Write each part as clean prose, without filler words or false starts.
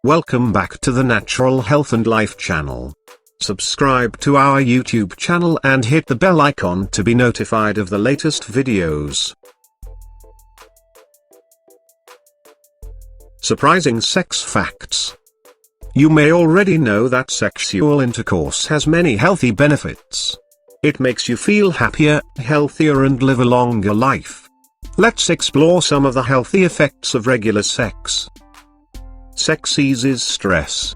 Welcome back to the Natural Health and Life channel. Subscribe to our YouTube channel and hit the bell icon to be notified of the latest videos. Surprising sex facts. You may already know that sexual intercourse has many healthy benefits. It makes you feel happier, healthier and live a longer life. Let's explore some of the healthy effects of regular sex. Sex eases stress.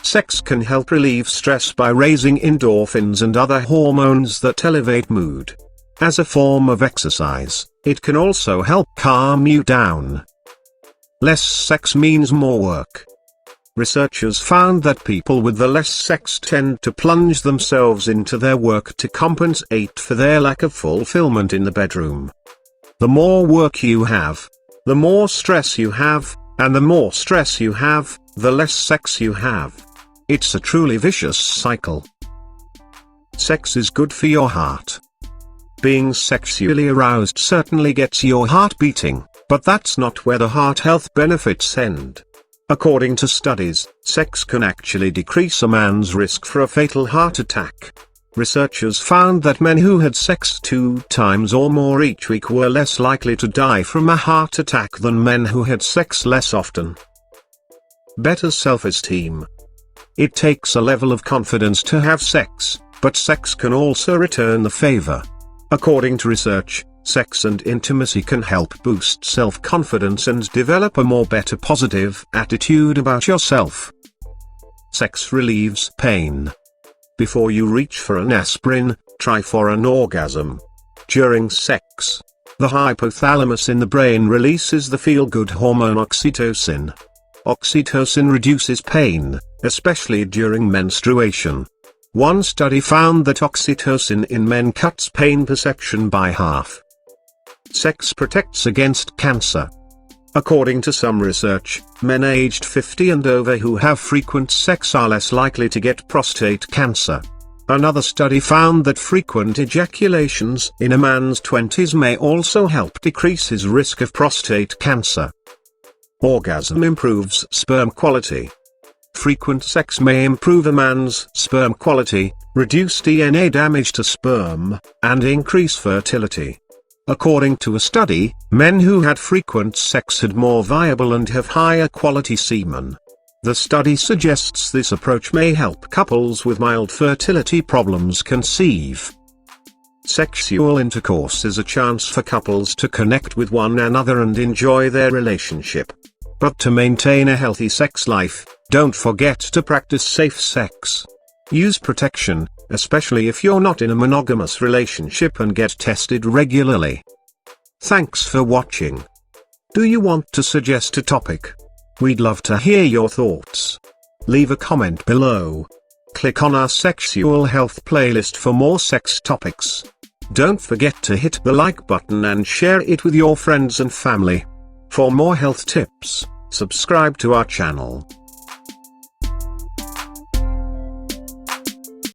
Sex can help relieve stress by raising endorphins and other hormones that elevate mood. As a form of exercise, it can also help calm you down. Less sex means more work. Researchers found that people with the less sex tend to plunge themselves into their work to compensate for their lack of fulfillment in the bedroom. The more work you have, the more stress you have, and the more stress you have, the less sex you have. It's a truly vicious cycle. Sex is good for your heart. Being sexually aroused certainly gets your heart beating, but that's not where the heart health benefits end. According to studies, sex can actually decrease a man's risk for a fatal heart attack. Researchers found that men who had sex 2 times or more each week were less likely to die from a heart attack than men who had sex less often. Better self-esteem. It takes a level of confidence to have sex, but sex can also return the favor. According to research, sex and intimacy can help boost self-confidence and develop a more better positive attitude about yourself. Sex relieves pain. Before you reach for an aspirin, try for an orgasm. During sex, the hypothalamus in the brain releases the feel-good hormone oxytocin. Oxytocin reduces pain, especially during menstruation. One study found that oxytocin in men cuts pain perception by half. Sex protects against cancer. According to some research, men aged 50 and over who have frequent sex are less likely to get prostate cancer. Another study found that frequent ejaculations in a man's 20s may also help decrease his risk of prostate cancer. Orgasm improves sperm quality. Frequent sex may improve a man's sperm quality, reduce DNA damage to sperm, and increase fertility. According to a study, men who had frequent sex had more viable and have higher quality semen. The study suggests this approach may help couples with mild fertility problems conceive. Sexual intercourse is a chance for couples to connect with one another and enjoy their relationship. But to maintain a healthy sex life, don't forget to practice safe sex. Use protection, especially if you're not in a monogamous relationship, and get tested regularly. Thanks for watching. Do you want to suggest a topic? We'd love to hear your thoughts. Leave a comment below. Click on our sexual health playlist for more sex topics. Don't forget to hit the like button and share it with your friends and family. For more health tips, subscribe to our channel.